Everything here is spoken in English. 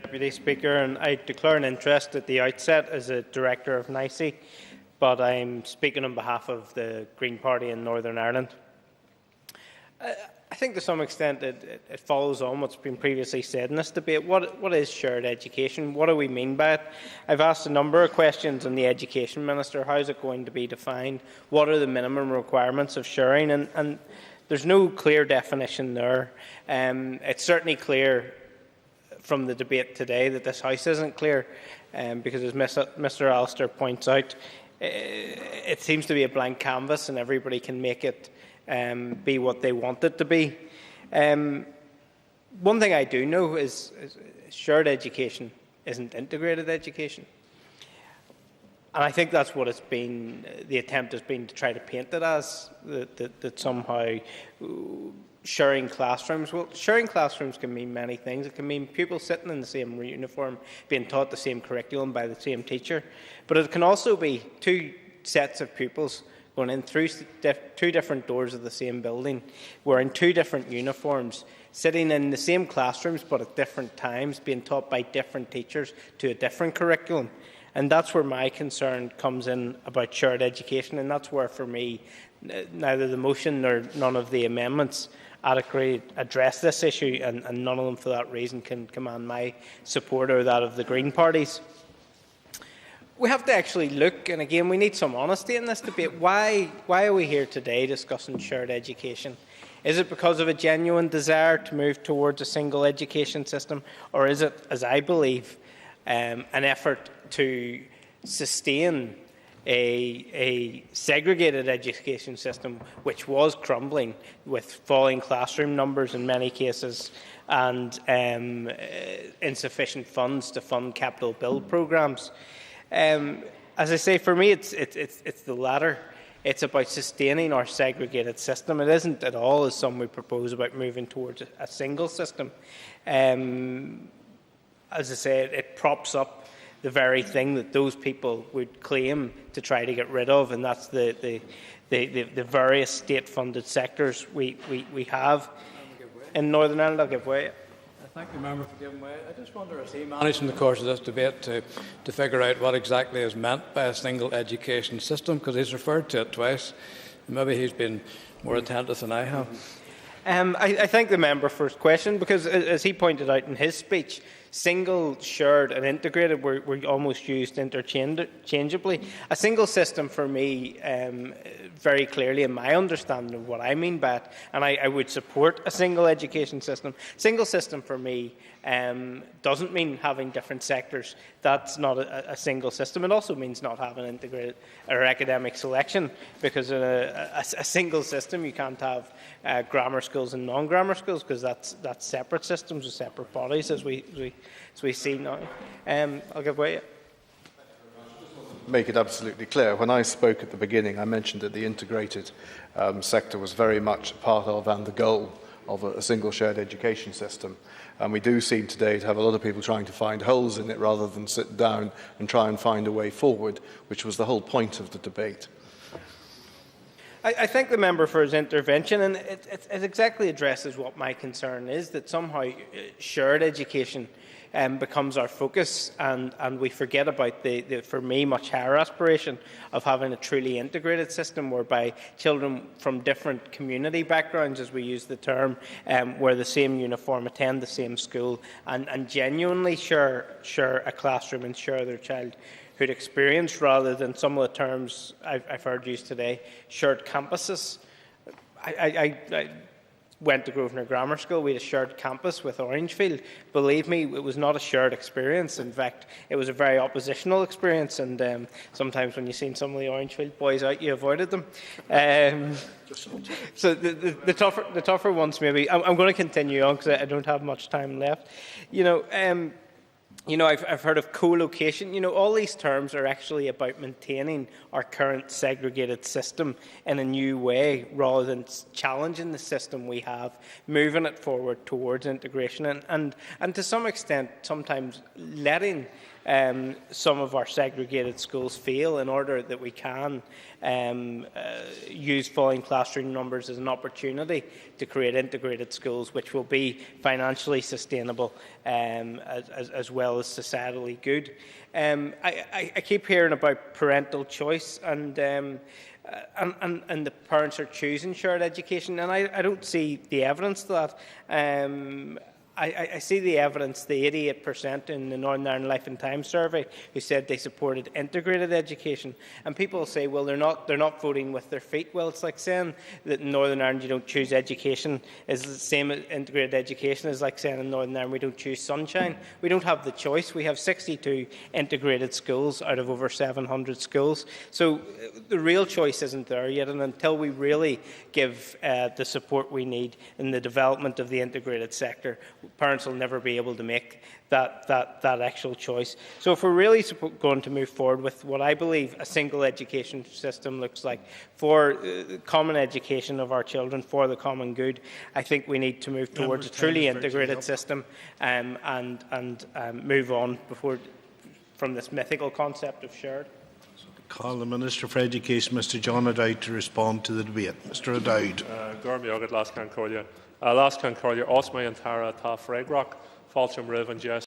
Deputy Speaker, and I declare an interest at the outset as a Director of NICE, but I'm speaking on behalf of the Green Party in Northern Ireland. I think to some extent it follows on what's been previously said in this debate. What is shared education? What do we mean by it? I've asked a number of questions on the Education Minister. How is it going to be defined? What are the minimum requirements of sharing? And there's no clear definition there. It's certainly clear from the debate today that this House isn't clear, because as Mr Alistair points out, it seems to be a blank canvas and everybody can make it be what they want it to be. One thing I do know is shared education isn't integrated education. And I think that's what it's been, the attempt has been to try to paint it as, that somehow sharing classrooms. Well, sharing classrooms can mean many things. It can mean pupils sitting in the same uniform, being taught the same curriculum by the same teacher. But it can also be two sets of pupils going in through two different doors of the same building, wearing two different uniforms, sitting in the same classrooms but at different times, being taught by different teachers to a different curriculum. And that's where my concern comes in about shared education, and that's where, for me, neither the motion nor none of the amendments adequately address this issue, and none of them, for that reason, can command my support or that of the Green parties. We have to actually look, and again, we need some honesty in this debate. Why are we here today discussing shared education? Is it because of a genuine desire to move towards a single education system, or is it, as I believe, an effort to sustain a segregated education system which was crumbling, with falling classroom numbers in many cases and insufficient funds to fund capital build programmes? As I say, for me, it's the latter. It's about sustaining our segregated system. It isn't at all, as some would propose, about moving towards a single system. As I say, it props up the very thing that those people would claim to try to get rid of, and that's the various state-funded sectors we have in Northern Ireland. I'll give way. I thank the member for giving way. I just wonder, as he managed in the course of this debate to figure out what exactly is meant by a single education system, because he's referred to it twice. Maybe he's been more attentive than I have. I thank the member for his question, because, as he pointed out in his speech, single, shared and integrated were almost used interchangeably. A single system, for me, very clearly in my understanding of what I mean by it, and I would support a single education system. Single system, for me, doesn't mean having different sectors. That's not a single system. It also means not having integrated or academic selection, because in a single system you can't have grammar schools and non-grammar schools, because that's separate systems with separate bodies, as we see now. I'll give way. Make it absolutely clear. When I spoke at the beginning, I mentioned that the integrated sector was very much part of and the goal of a single shared education system. And we do seem today to have a lot of people trying to find holes in it rather than sit down and try and find a way forward, which was the whole point of the debate. I thank the member for his intervention, and it exactly addresses what my concern is, that somehow shared education becomes our focus, and we forget about the, for me, much higher aspiration of having a truly integrated system whereby children from different community backgrounds, as we use the term, wear the same uniform, attend the same school, and genuinely share a classroom and share their childhood experience, rather than some of the terms I've heard used today, shared campuses. I went to Grosvenor Grammar School. We had a shared campus with Orangefield. Believe me, it was not a shared experience. In fact, it was a very oppositional experience, and sometimes when you've seen some of the Orangefield boys out, you avoided them. So the tougher ones, maybe. I'm going to continue on because I don't have much time left. You know, I've heard of co-location. All these terms are actually about maintaining our current segregated system in a new way, rather than challenging the system we have, moving it forward towards integration, and to some extent, sometimes letting some of our segregated schools fail in order that we can use falling classroom numbers as an opportunity to create integrated schools which will be financially sustainable as well as societally good. I keep hearing about parental choice and the parents are choosing shared education, and I don't see the evidence to that. I see the evidence, the 88% in the Northern Ireland Life and Times survey who said they supported integrated education. And people say, well, they're not voting with their feet. Well, it's like saying that in Northern Ireland you don't choose education is the same as integrated education is like saying in Northern Ireland we don't choose sunshine. We don't have the choice. We have 62 integrated schools out of over 700 schools. So the real choice isn't there yet, and until we really give the support we need in the development of the integrated sector, parents will never be able to make that actual choice. So if we're really going to move forward with what I believe a single education system looks like for common education of our children, for the common good, I think we need to move towards a truly integrated system and move on from this mythical concept of shared. Call the Minister for Education, Mr John O'Dowd, to respond to the debate. Mr O'Dowd. Last Concordia, Osmay and Tara, Ta Fregrock, Falcham Riv and Jess.